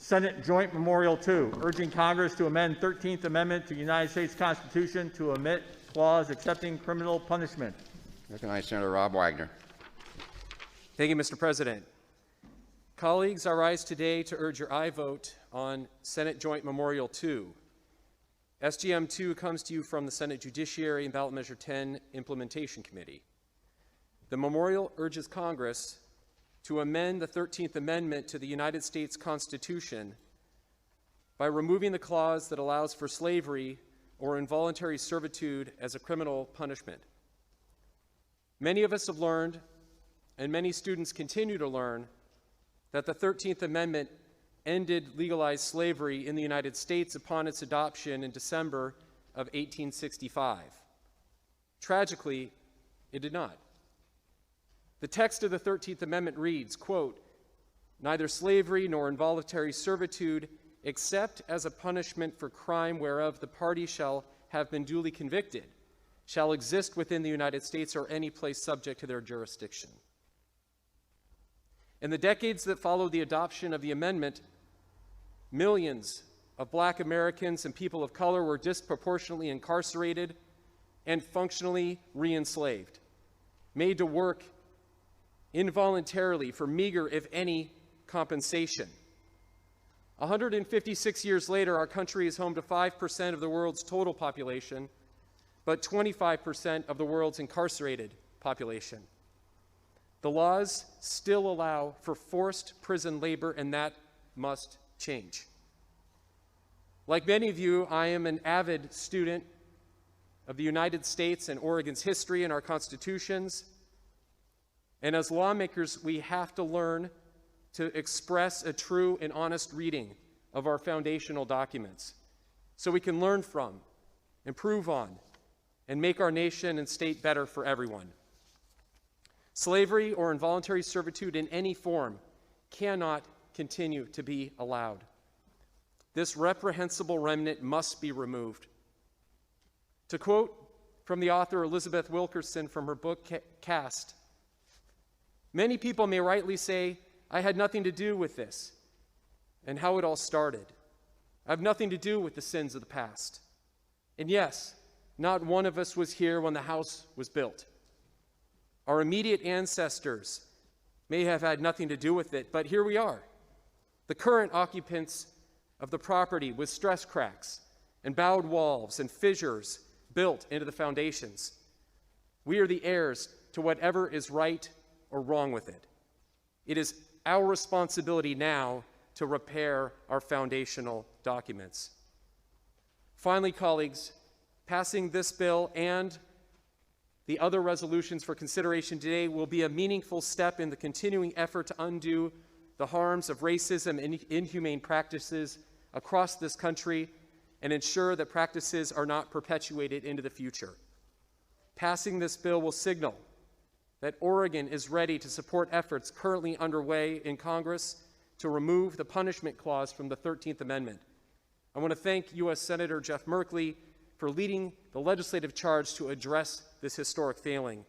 Senate Joint Memorial 2, urging Congress to amend 13th Amendment to the United States Constitution to omit clause accepting criminal punishment. Recognize Senator Rob Wagner. Thank you, Mr. President. Colleagues, I rise today to urge your aye vote on Senate Joint Memorial 2. SJM 2 comes to you from the Senate Judiciary and Ballot Measure 10 Implementation Committee. The memorial urges Congress to amend the 13th Amendment to the United States Constitution by removing the clause that allows for slavery or involuntary servitude as a criminal punishment. Many of us have learned, and many students continue to learn, that the 13th Amendment ended legalized slavery in the United States upon its adoption in December of 1865. Tragically, it did not. The text of the 13th Amendment reads, quote, "Neither slavery nor involuntary servitude, except as a punishment for crime whereof the party shall have been duly convicted, shall exist within the United States or any place subject to their jurisdiction." In the decades that followed the adoption of the amendment, millions of Black Americans and people of color were disproportionately incarcerated and functionally re-enslaved, made to work involuntarily for meager, if any, compensation. 156 years later, our country is home to 5% of the world's total population, but 25% of the world's incarcerated population. The laws still allow for forced prison labor, and that must change. Like many of you, I am an avid student of the United States and Oregon's history and our constitutions. And as lawmakers, we have to learn to express a true and honest reading of our foundational documents so we can learn from, improve on, and make our nation and state better for everyone. Slavery or involuntary servitude in any form cannot continue to be allowed. This reprehensible remnant must be removed. To quote from the author Elizabeth Wilkerson from her book Caste, "Many people may rightly say, I had nothing to do with this and how it all started. I have nothing to do with the sins of the past. And yes, not one of us was here when the house was built. Our immediate ancestors may have had nothing to do with it, but here we are, the current occupants of the property with stress cracks and bowed walls and fissures built into the foundations. We are the heirs to whatever is right or wrong with it. It is our responsibility now to repair our foundational documents." Finally, colleagues, passing this bill and the other resolutions for consideration today will be a meaningful step in the continuing effort to undo the harms of racism and inhumane practices across this country and ensure that practices are not perpetuated into the future. Passing this bill will signal that Oregon is ready to support efforts currently underway in Congress to remove the punishment clause from the 13th Amendment. I want to thank U.S. Senator Jeff Merkley for leading the legislative charge to address this historic failing.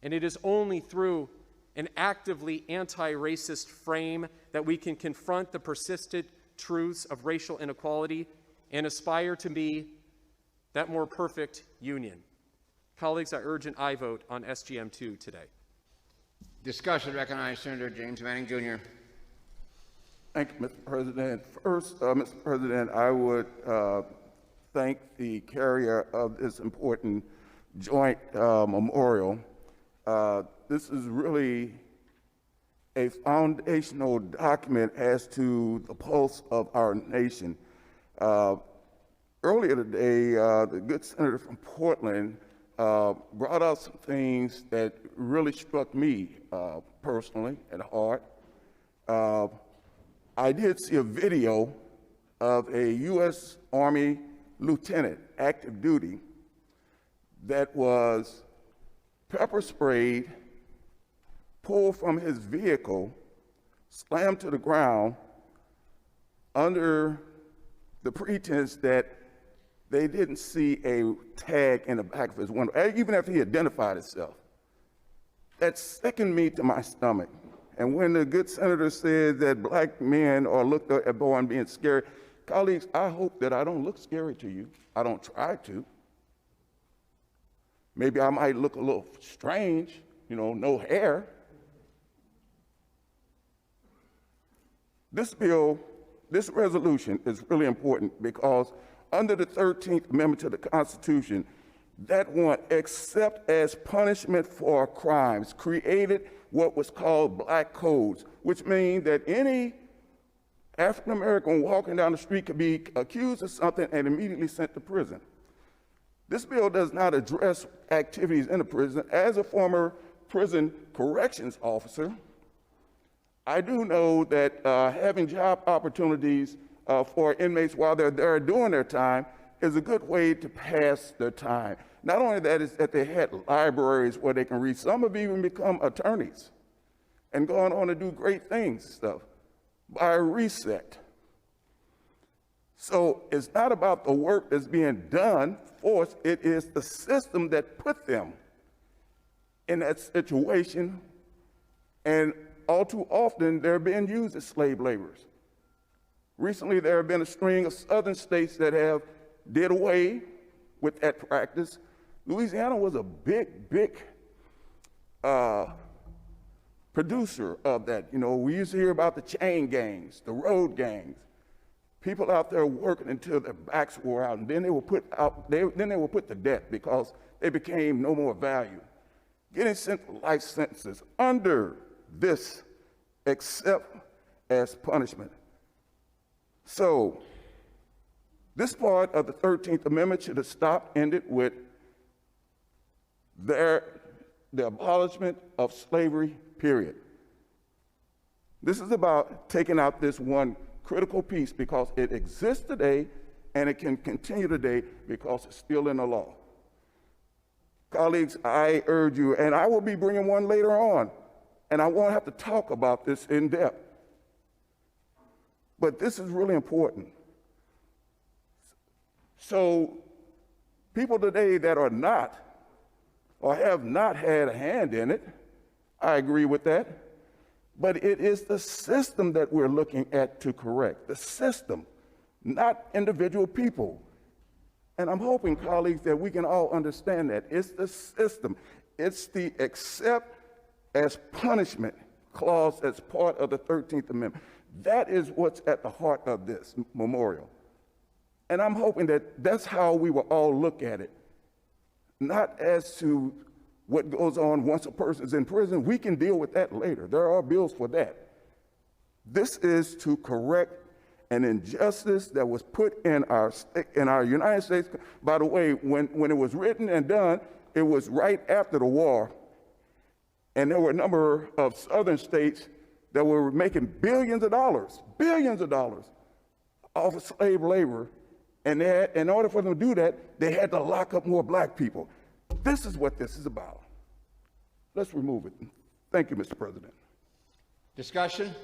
And it is only through an actively anti-racist frame that we can confront the persistent truths of racial inequality and aspire to be that more perfect union. Colleagues, I urge an aye vote on SJM 2 today. Discussion. Recognize Senator James Manning, Jr. Thank you, Mr. President. First, Mr. President, I would thank the carrier of this important joint memorial. This is really a foundational document as to the pulse of our nation. Earlier today, the good senator from Portland brought out some things that really struck me personally at heart. I did see a video of a U.S. Army lieutenant, active duty, that was pepper sprayed, pulled from his vehicle, slammed to the ground under the pretense that they didn't see a tag in the back of his window, even after he identified himself. That sickened me to my stomach. And when the good senator said that black men are looked at upon being scary, colleagues, I hope that I don't look scary to you. I don't try to. Maybe I might look a little strange, you know, no hair. This bill, this resolution is really important because under the 13th Amendment to the Constitution, that one, except as punishment for crimes, created what was called black codes, which means that any African American walking down the street could be accused of something and immediately sent to prison. This bill does not address activities in the prison. As a former prison corrections officer, I do know that having job opportunities for inmates while they're there doing their time is a good way to pass their time. Not only that, is that they had libraries where they can read. Some have even become attorneys and gone on to do great things stuff by a reset. So it's not about the work that's being done for us, it is the system that put them in that situation, and all too often they're being used as slave laborers. Recently, there have been a string of southern states that have did away with that practice. Louisiana was a big producer of that. You know, we used to hear about the chain gangs, the road gangs, people out there working until their backs wore out, and then they were put out. Then they were put to death because they became no more value. Getting sent to life sentences under this, except as punishment. So, this part of the 13th Amendment should have stopped, ended with the abolishment of slavery, period. This is about taking out this one critical piece because it exists today and it can continue today because it's still in the law. Colleagues, I urge you, and I will be bringing one later on, and I won't have to talk about this in depth. But this is really important. So people today that are not or have not had a hand in it, I agree with that, but it is the system that we're looking at to correct, the system, not individual people. And I'm hoping, colleagues, that we can all understand that. It's the system. It's the except as punishment clause as part of the 13th Amendment. That is what's at the heart of this memorial. And I'm hoping that that's how we will all look at it. Not as to what goes on once a person's in prison. We can deal with that later. There are bills for that. This is to correct an injustice that was put in our United States. By the way, when it was written and done, it was right after the war. And there were a number of southern states that were making billions of dollars off of slave labor. And in order for them to do that, they had to lock up more black people. This is what this is about. Let's remove it. Thank you, Mr. President. Discussion?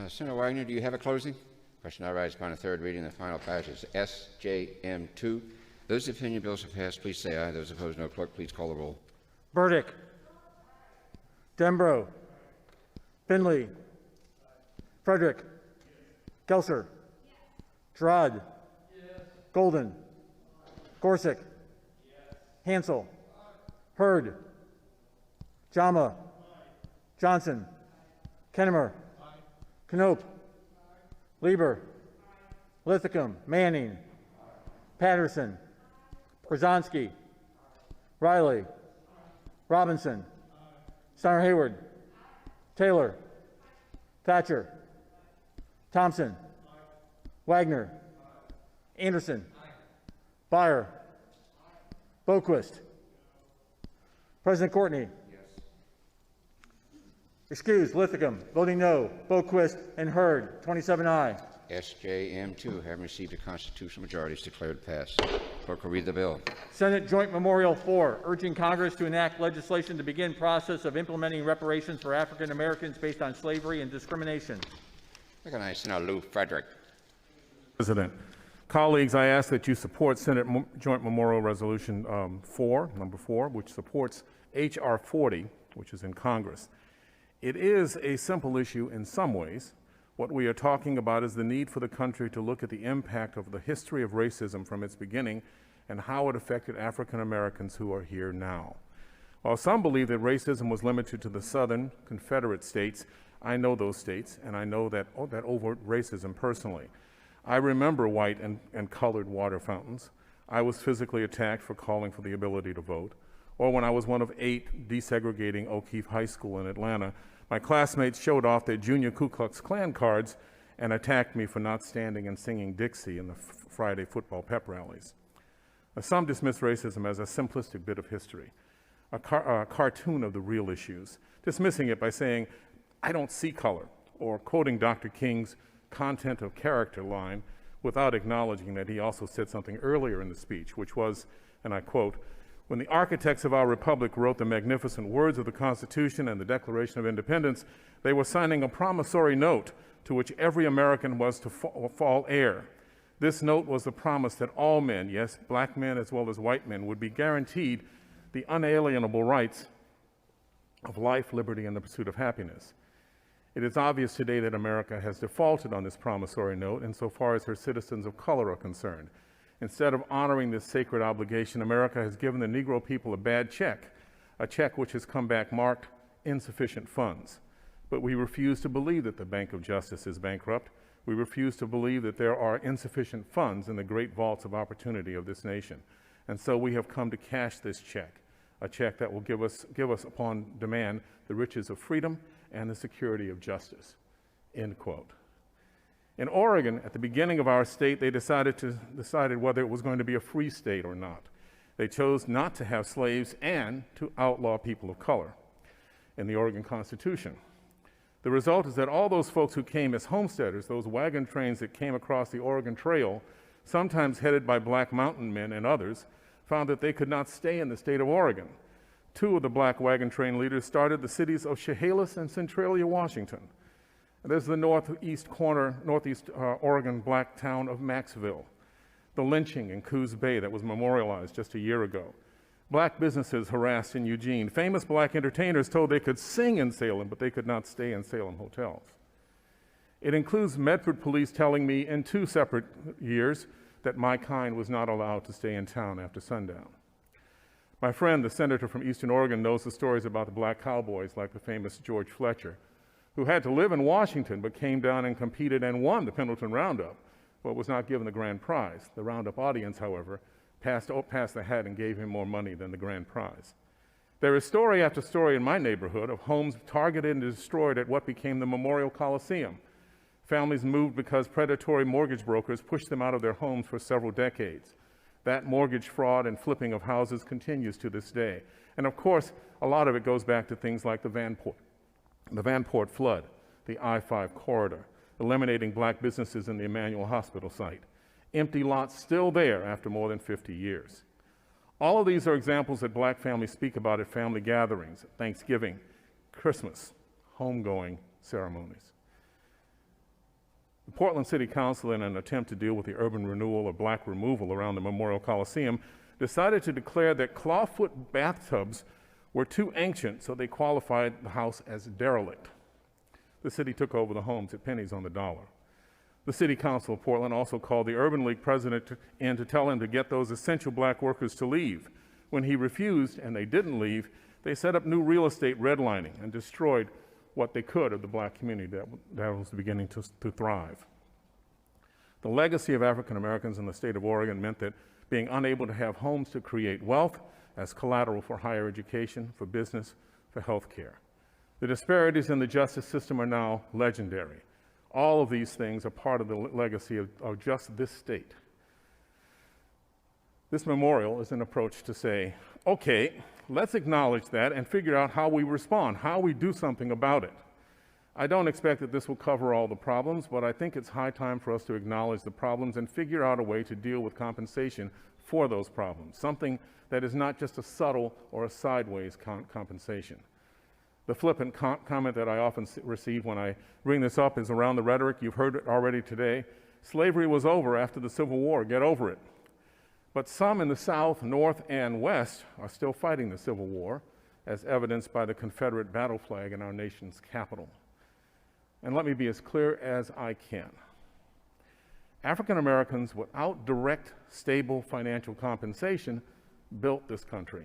Senator Wagner, do you have a closing? Question now rises upon a third reading. The final passage is SJM 2. Those opinion bills have passed, please say aye. Those opposed, no. Clerk, please call the roll. Burdick. Dembro. Finley. Frederick. Gelser. Gerard. Golden. Gorsuch. Hansell. Hurd. Jama. Johnson. Kennemer. Knope. Lieber. Lithicum. Manning. Patterson. Przanski. Riley. Robinson. Steiner-Hayward. Taylor. Thatcher. Thompson. Wagner. Anderson. Byer. Boquist. President Courtney. Excused, Lithicum. Voting no. Boquist and Hurd. 27 aye. SJM 2, having received a constitutional majority, is declared passed. Clerk will read the bill. Senate Joint Memorial 4, urging Congress to enact legislation to begin process of implementing reparations for African Americans based on slavery and discrimination. Recognize Senator Frederick. President, colleagues, I ask that you support Senate Joint Memorial Resolution number 4, which supports H.R. 40, which is in Congress. It is a simple issue in some ways. What we are talking about is the need for the country to look at the impact of the history of racism from its beginning and how it affected African Americans who are here now. While some believe that racism was limited to the Southern Confederate states, I know those states, and I know that overt racism personally. I remember white and colored water fountains. I was physically attacked for calling for the ability to vote. Or when I was one of 8 desegregating O'Keefe High School in Atlanta, my classmates showed off their junior Ku Klux Klan cards and attacked me for not standing and singing Dixie in the Friday football pep rallies. Some dismiss racism as a simplistic bit of history, a cartoon of the real issues, dismissing it by saying, "I don't see color," or quoting Dr. King's content of character line without acknowledging that he also said something earlier in the speech, which was, and I quote, "When the architects of our republic wrote the magnificent words of the Constitution and the Declaration of Independence, they were signing a promissory note to which every American was to fall heir. This note was the promise that all men, yes, black men as well as white men, would be guaranteed the unalienable rights of life, liberty, and the pursuit of happiness. It is obvious today that America has defaulted on this promissory note insofar as her citizens of color are concerned. Instead of honoring this sacred obligation, America has given the Negro people a bad check, a check which has come back marked insufficient funds. But we refuse to believe that the Bank of Justice is bankrupt. We refuse to believe that there are insufficient funds in the great vaults of opportunity of this nation. And so we have come to cash this check, a check that will give us upon demand the riches of freedom and the security of justice," end quote. In Oregon, at the beginning of our state, they decided whether it was going to be a free state or not. They chose not to have slaves and to outlaw people of color in the Oregon Constitution. The result is that all those folks who came as homesteaders, those wagon trains that came across the Oregon Trail, sometimes headed by black mountain men and others, found that they could not stay in the state of Oregon. 2 of the black wagon train leaders started the cities of Chehalis and Centralia, Washington. And there's the northeast Oregon black town of Maxville, the lynching in Coos Bay that was memorialized just a year ago, black businesses harassed in Eugene, famous black entertainers told they could sing in Salem, but they could not stay in Salem hotels. It includes Medford police telling me in 2 separate years that my kind was not allowed to stay in town after sundown. My friend, the senator from Eastern Oregon, knows the stories about the black cowboys like the famous George Fletcher, who had to live in Washington but came down and competed and won the Pendleton Roundup, but was not given the grand prize. The Roundup audience, however, passed the hat and gave him more money than the grand prize. There is story after story in my neighborhood of homes targeted and destroyed at what became the Memorial Coliseum. Families moved because predatory mortgage brokers pushed them out of their homes for several decades. That mortgage fraud and flipping of houses continues to this day. And of course, a lot of it goes back to things like the Vanport flood, the I-5 corridor, eliminating black businesses in the Emmanuel Hospital site. Empty lots still there after more than 50 years. All of these are examples that black families speak about at family gatherings, Thanksgiving, Christmas, homegoing ceremonies. The Portland City Council, in an attempt to deal with the urban renewal or black removal around the Memorial Coliseum, decided to declare that clawfoot bathtubs were too ancient, so they qualified the house as derelict. The city took over the homes at pennies on the dollar. The City Council of Portland also called the Urban League president in to tell him to get those essential black workers to leave. When he refused and they didn't leave, they set up new real estate redlining and destroyed what they could of the black community that was beginning to thrive. The legacy of African Americans in the state of Oregon meant that being unable to have homes to create wealth as collateral for higher education, for business, for health care. The disparities in the justice system are now legendary. All of these things are part of the legacy of just this state. This memorial is an approach to say, okay, let's acknowledge that and figure out how we respond, how we do something about it. I don't expect that this will cover all the problems, but I think it's high time for us to acknowledge the problems and figure out a way to deal with compensation for those problems, something that is not just a subtle or a sideways compensation. The flippant comment that I often receive when I bring this up is around the rhetoric. You've heard it already today. Slavery was over after the Civil War. Get over it. But some in the South, North, and West are still fighting the Civil War, as evidenced by the Confederate battle flag in our nation's capital. And let me be as clear as I can. African Americans without direct, stable financial compensation built this country.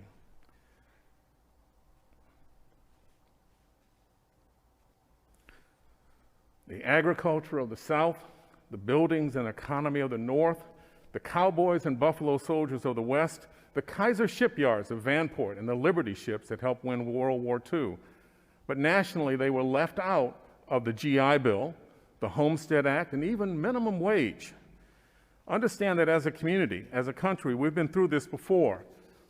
The agriculture of the South, the buildings and economy of the North, the cowboys and buffalo soldiers of the West, the Kaiser shipyards of Vanport and the Liberty ships that helped win World War II. But nationally, they were left out of the GI Bill, the Homestead Act, and even minimum wage. Understand that as a community, as a country, we've been through this before.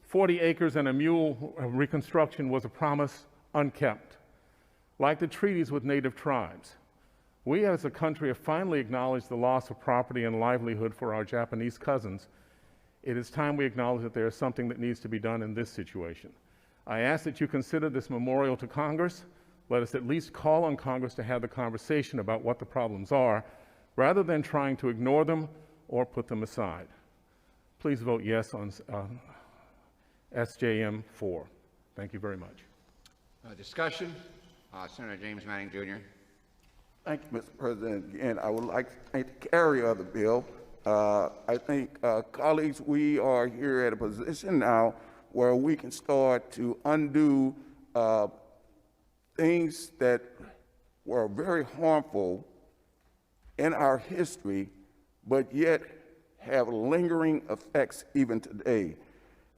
40 acres and a mule reconstruction was a promise unkept. Like the treaties with native tribes, we as a country have finally acknowledged the loss of property and livelihood for our Japanese cousins. It is time we acknowledge that there is something that needs to be done in this situation. I ask that you consider this memorial to Congress. Let us at least call on Congress to have the conversation about what the problems are, rather than trying to ignore them or put them aside. Please vote yes on SJM 4. Thank you very much. Discussion. Senator James Manning, Jr. Thank you, Mr. President. Again, I would like to thank the carrier of the bill. I think, colleagues, we are here at a position now where we can start to undo things that were very harmful in our history, but yet have lingering effects even today.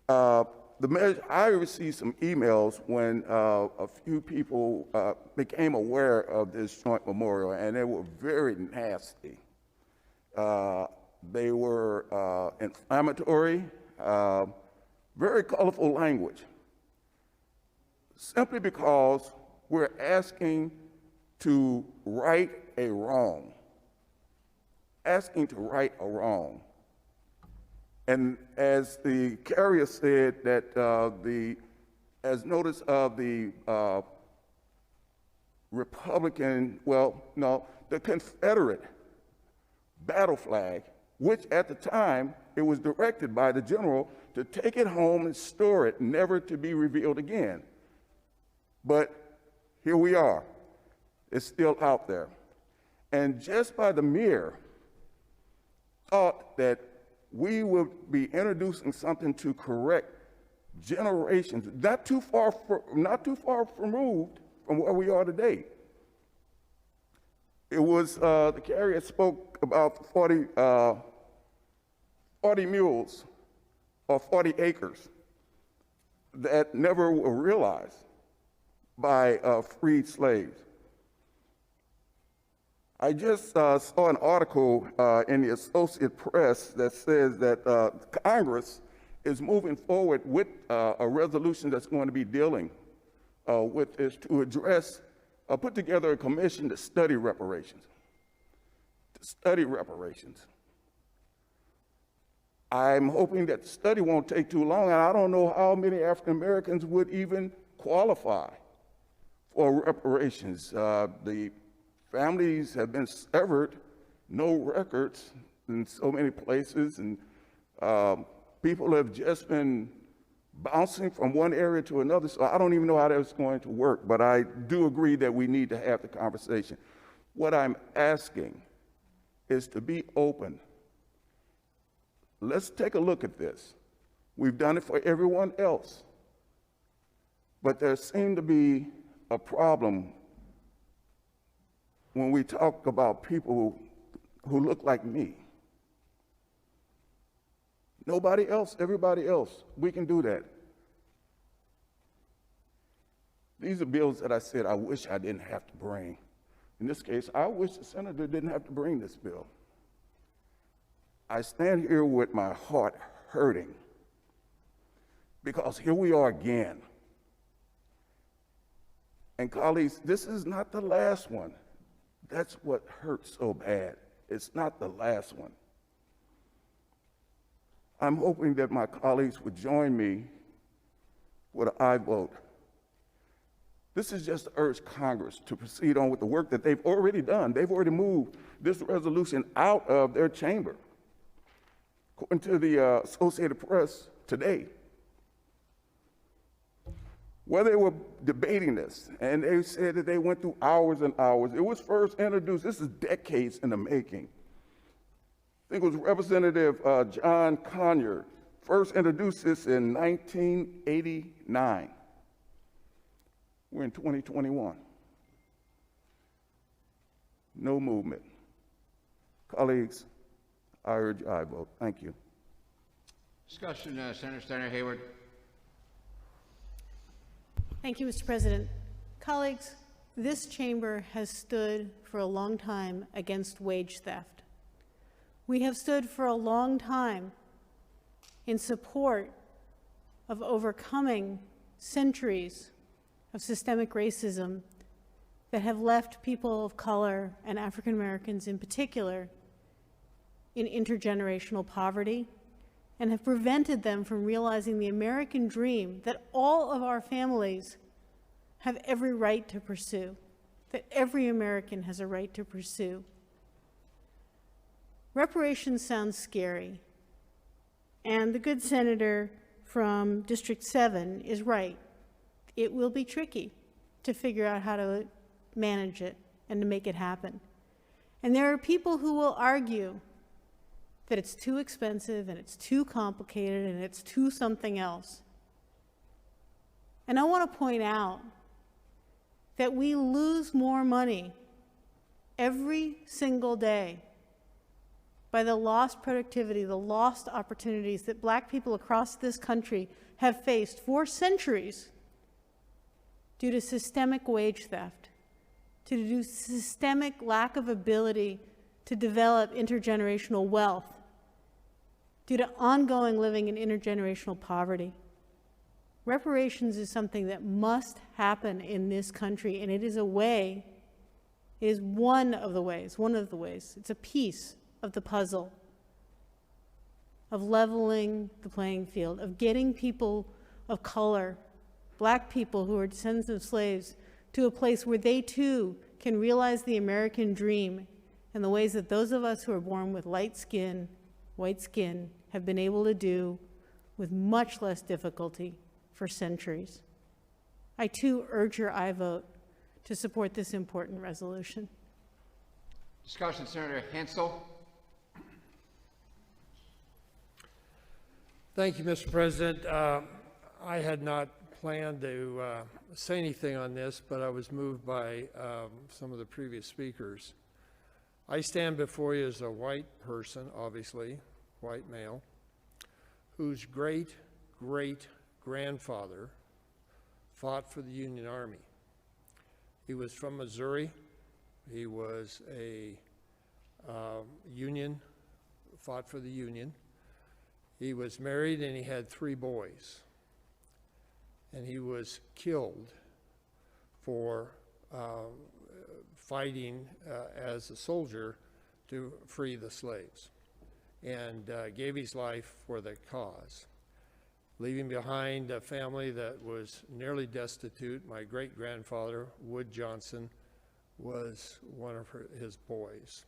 I received some emails when a few people became aware of this joint memorial, and they were very nasty. They were inflammatory, very colorful language, simply because we're asking to right a wrong, asking to right a wrong. And as the carrier said, that as notice of the Republican, the Confederate battle flag, which at the time it was directed by the general to take it home and store it, never to be revealed again. But here we are. It's still out there. And just by the mere thought that we will be introducing something to correct generations, not too far removed from where we are today. It was, the carrier spoke about 40 mules or 40 acres that never were realized by freed slaves. I just saw an article in the Associated Press that says that Congress is moving forward with a resolution that's going to be dealing with this to address, put together a commission to study reparations. I'm hoping that the study won't take too long, and I don't know how many African Americans would even qualify for reparations. The families have been severed, no records in so many places, and people have just been bouncing from one area to another, so I don't even know how that's going to work, but I do agree that we need to have the conversation. What I'm asking is to be open. Let's take a look at this. We've done it for everyone else, but there seemed to be a problem when we talk about people who look like me. Nobody else, everybody else, we can do that. These are bills that I said I wish I didn't have to bring. In this case, I wish the senator didn't have to bring this bill. I stand here with my heart hurting because here we are again. And colleagues, this is not the last one. That's what hurts so bad. It's not the last one. I'm hoping that my colleagues would join me with an aye vote. This is just to urge Congress to proceed on with the work that they've already done. They've already moved this resolution out of their chamber, according to the Associated Press today. where they were debating this, and they said that they went through hours and hours. It was first introduced, this is decades in the making. I think it was Representative John Conyers first introduced this in 1989. We're in 2021. No movement. Colleagues, I urge aye vote. Thank you. Discussion, Senator Steiner-Hayward. Thank you, Mr. President. Colleagues, this chamber has stood for a long time against wage theft. We have stood for a long time in support of overcoming centuries of systemic racism that have left people of color and African Americans in particular in intergenerational poverty and have prevented them from realizing the American dream that all of our families have every right to pursue, that every American has a right to pursue. Reparations sounds scary, and the good senator from District 7 is right. It will be tricky to figure out how to manage it and to make it happen. And there are people who will argue that it's too expensive and it's too complicated and it's too something else. And I want to point out that we lose more money every single day by the lost productivity, the lost opportunities that Black people across this country have faced for centuries due to systemic wage theft, due to systemic lack of ability to develop intergenerational wealth, due to ongoing living in intergenerational poverty. Reparations is something that must happen in this country, and it is a way, it is one of the ways, it's a piece of the puzzle of leveling the playing field, of getting people of color, Black people who are descendants of slaves, to a place where they too can realize the American dream in the ways that those of us who are born with light skin, white skin, have been able to do with much less difficulty for centuries. I too urge your aye vote to support this important resolution. Discussion, Senator Hansell. Thank you, Mr. President. I had not planned to say anything on this, but I was moved by some of the previous speakers. I stand before you as a white person, obviously, white male, whose great-great-grandfather fought for the Union Army. He was from Missouri. He was a Union, fought for the Union. He was married and he had 3 boys. And he was killed for fighting as a soldier to free the slaves, and gave his life for the cause, leaving behind a family that was nearly destitute. My great-grandfather, Wood Johnson, was one of his boys.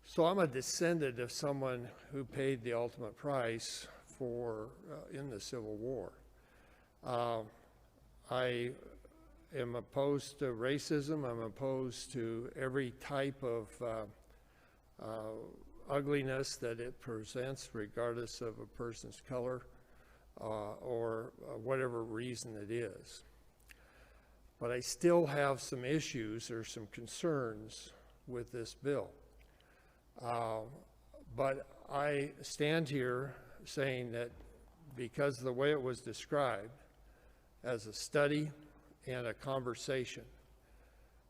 So I'm a descendant of someone who paid the ultimate price for in the Civil War. I am opposed to racism. I'm opposed to every type of ugliness that it presents, regardless of a person's color or whatever reason it is. But I still have some issues or some concerns with this bill. But I stand here saying that because of the way it was described as a study and a conversation,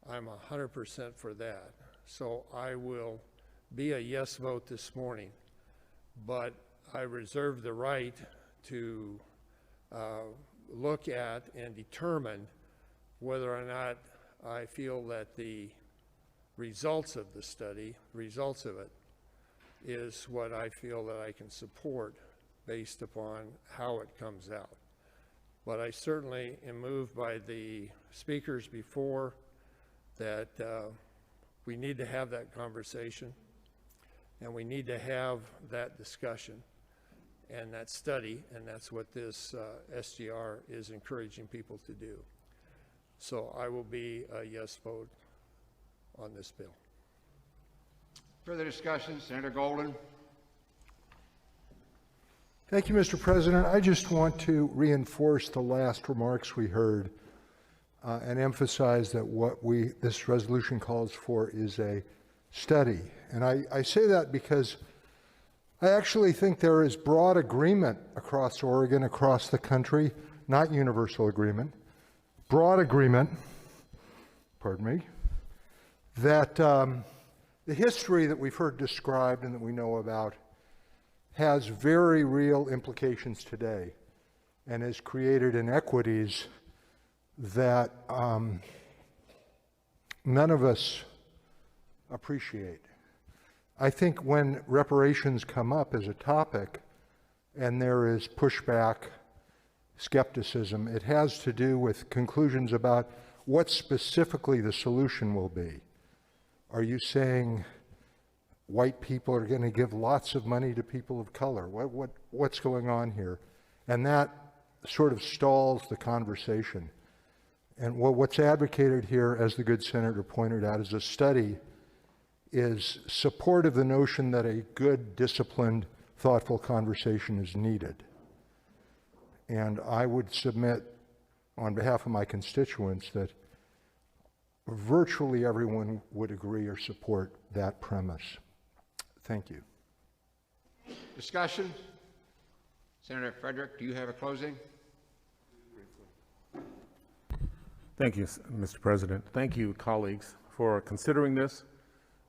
I'm 100% for that. So I will be a yes vote this morning, but I reserve the right to look at and determine whether or not I feel that the results of the study, results of it, is what I feel that I can support based upon how it comes out. But I certainly am moved by the speakers before that we need to have that conversation and we need to have that discussion. and that study, and that's what this SJR is encouraging people to do. So I will be a yes vote on this bill. Further discussion? Senator Golden. Thank you, Mr. President. I just want to reinforce the last remarks we heard and emphasize that what this resolution calls for is a study. And I say that because I actually think there is broad agreement across Oregon, across the country, not universal agreement, broad agreement, pardon me, that the history that we've heard described and that we know about has very real implications today and has created inequities that none of us appreciate. I think when reparations come up as a topic and there is pushback, skepticism, it has to do with conclusions about what specifically the solution will be. Are you saying white people are going to give lots of money to people of color? What's going on here? And that sort of stalls the conversation. And what's advocated here, as the good senator pointed out, is a study, is support of the notion that a good, disciplined, thoughtful conversation is needed. And I would submit on behalf of my constituents that virtually everyone would agree or support that premise. Thank you. Discussion? Senator Frederick, do you have a closing? Thank you, Mr. President. Thank you, colleagues, for considering this.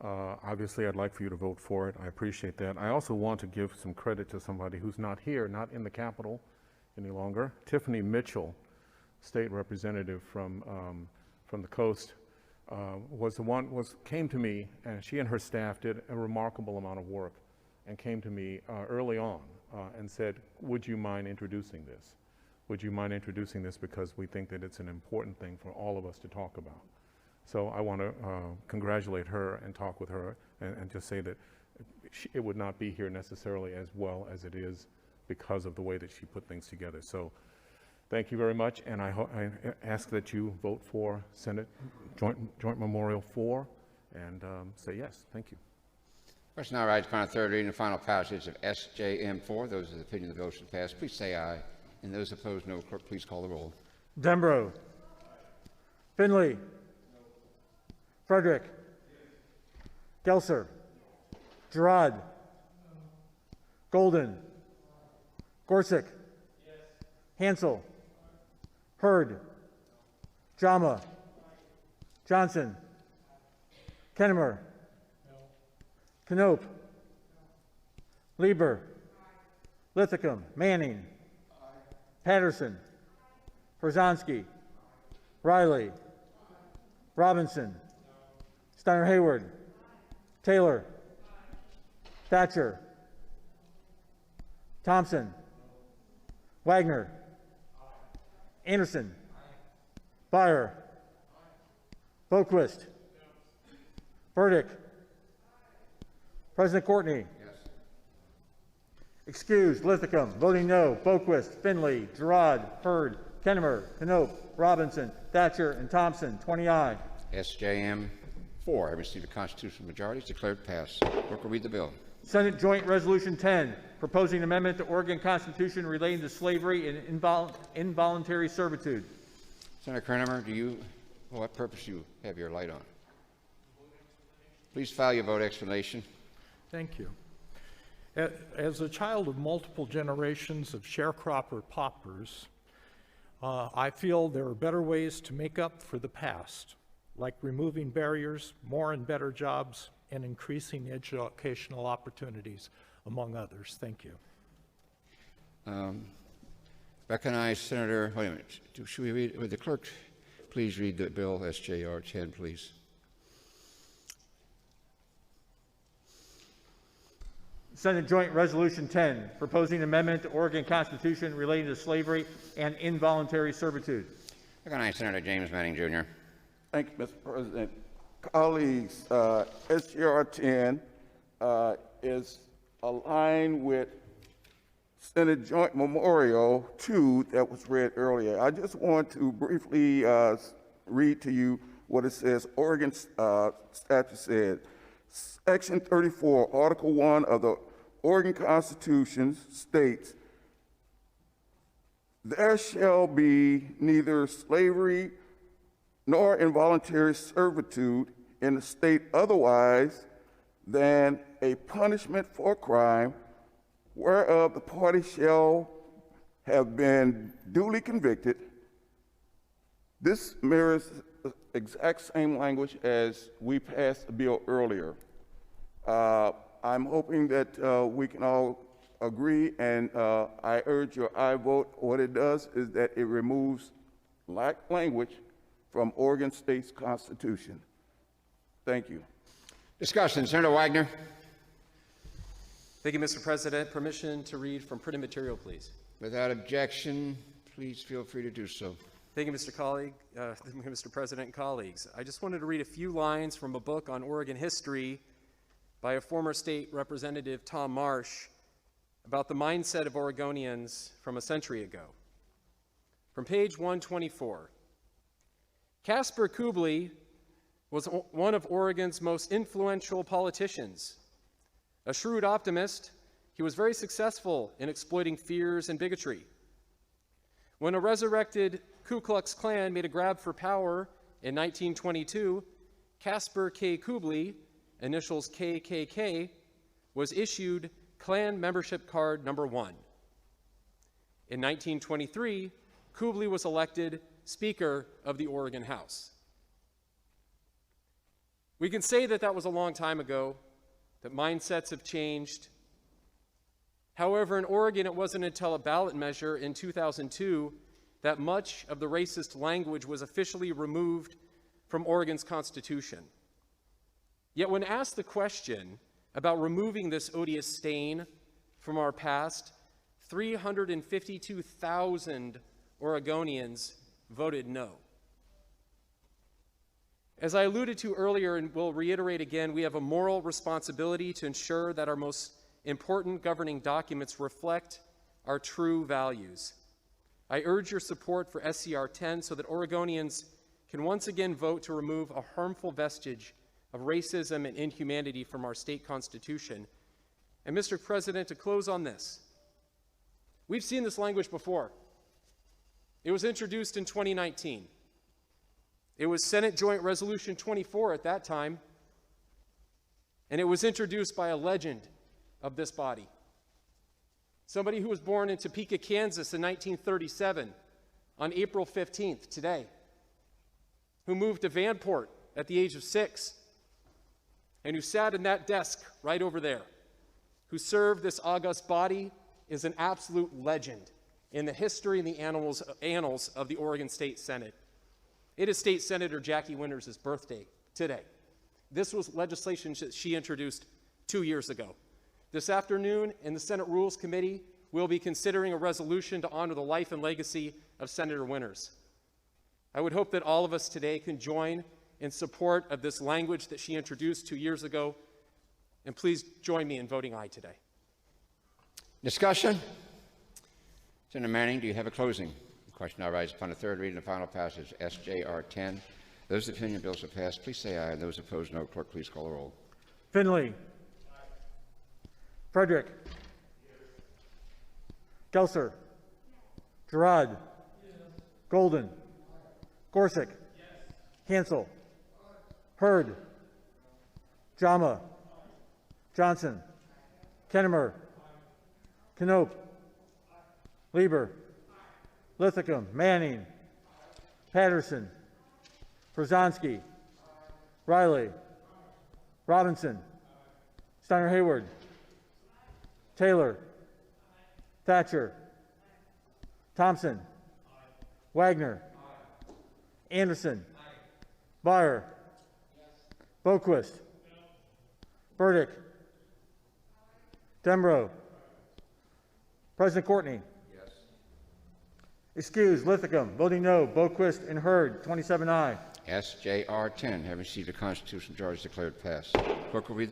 Obviously, I'd like for you to vote for it. I appreciate that. I also want to give some credit to somebody who's not here, not in the Capitol any longer. Tiffany Mitchell, state representative from the coast, came to me, and she and her staff did a remarkable amount of work, and came to me early on and said, would you mind introducing this? Would you mind introducing this, because we think that it's an important thing for all of us to talk about. So I want to congratulate her and talk with her and just say that it would not be here necessarily as well as it is because of the way that she put things together. So thank you very much, and I ask that you vote for Senate Joint Memorial 4 and say yes. Thank you. Question now rises upon a third reading and final passage of SJM 4. Those of the opinion the bill should pass, please say aye. And those opposed, no. Clerk, please call the roll. Dembro. Finley. Frederick. Gelser. Gerard. Golden. Gorsuch. Hansell. Hurd. Jama. Johnson. Kennemer. Knope. Lieber. Lithicum. Manning. Patterson. Berzonsky. Riley. Robinson. Steiner-Hayward. Taylor. Thatcher. Thompson. Wagner. Anderson. Byer. Boquist. Burdick. President Courtney. Excused, Lithicum. Voting no, Boquist, Finley, Gerard, Hurd, Kennemer, Knope, Robinson, Thatcher, and Thompson. 20 aye. SJM 4 have received a constitutional majority. It's declared passed. Clerk will read the bill. Senate Joint Resolution 10, proposing amendment to Oregon Constitution relating to slavery and involuntary servitude. Senator Kennemer, for what purpose do you have your light on? Please file your vote explanation. Thank you. As a child of multiple generations of sharecropper paupers, I feel there are better ways to make up for the past, like removing barriers, more and better jobs, and increasing educational opportunities, among others. Thank you. Recognize Senator, wait a minute, should we read, would the clerk please read the bill, SJR 10, please? Senate Joint Resolution 10, proposing amendment to Oregon Constitution relating to slavery and involuntary servitude. Recognize Senator James Manning, Jr. Thank you, Mr. President. Colleagues, SJR 10 is aligned with Senate Joint Memorial 2 that was read earlier. I just want to briefly read to you what it says. Oregon statute says, Section 34, Article 1 of the Oregon Constitution states, there shall be neither slavery nor involuntary servitude in the state otherwise than a punishment for a crime whereof the party shall have been duly convicted. This mirrors the exact same language as we passed the bill earlier. I'm hoping that we can all agree, and I urge your aye vote. What it does is that it removes language from Oregon State's Constitution. Thank you. Discussion. Senator Wagner. Thank you, Mr. President. Permission to read from printed material, please. Without objection, please feel free to do so. Thank you, Mr. President and colleagues. I just wanted to read a few lines from a book on Oregon history by a former state representative, Tom Marsh, about the mindset of Oregonians from a century ago. From page 124, Caspar Kubli was one of Oregon's most influential politicians. A shrewd optimist, he was very successful in exploiting fears and bigotry. When a resurrected Ku Klux Klan made a grab for power in 1922, Caspar K. Kubli, initials KKK, was issued Klan membership card number 1. In 1923, Kubli was elected Speaker of the Oregon House. We can say that that was a long time ago, that mindsets have changed. However, in Oregon, it wasn't until a ballot measure in 2002 that much of the racist language was officially removed from Oregon's Constitution. Yet when asked the question about removing this odious stain from our past, 352,000 Oregonians voted no. As I alluded to earlier and will reiterate again, we have a moral responsibility to ensure that our most important governing documents reflect our true values. I urge your support for SJR 10 so that Oregonians can once again vote to remove a harmful vestige of racism and inhumanity from our state constitution. And Mr. President, to close on this, we've seen this language before. It was introduced in 2019. It was Senate Joint Resolution 24 at that time, and it was introduced by a legend of this body. Somebody who was born in Topeka, Kansas in 1937 on April 15th, today, who moved to Vanport at the age of 6, and who sat in that desk right over there, who served this august body, is an absolute legend in the history and the annals of the Oregon State Senate. It is State Senator Jackie Winters' birthday today. This was legislation that she introduced 2 years ago. This afternoon, in the Senate Rules Committee, we'll be considering a resolution to honor the life and legacy of Senator Winters. I would hope that all of us today can join in support of this language that she introduced 2 years ago, and please join me in voting aye today. Discussion? Senator Manning, do you have a closing? The question now rises upon the third reading and final passage, SJR 10. Those opinion bills are passed, please say aye. Those opposed, no. Clerk, please call the roll. Finley. Frederick. Gelser. Gerard. Golden. Gorsuch. Hansell. Hurd. Jama. Johnson. Kennemer. Knope. Lieber. Lithicum. Manning. Patterson. Brzezinski. Riley. Robinson. Steiner-Hayward. Taylor. Thatcher. Thompson. Wagner. Anderson. Byer. Boquist. Burdick. Dembro. President Courtney. Yes. Excused, Lithicum. Voting no, Boquist and Hurd, 27 aye. SJR 10, having received a constitutional charge, declared passed. Clerk will read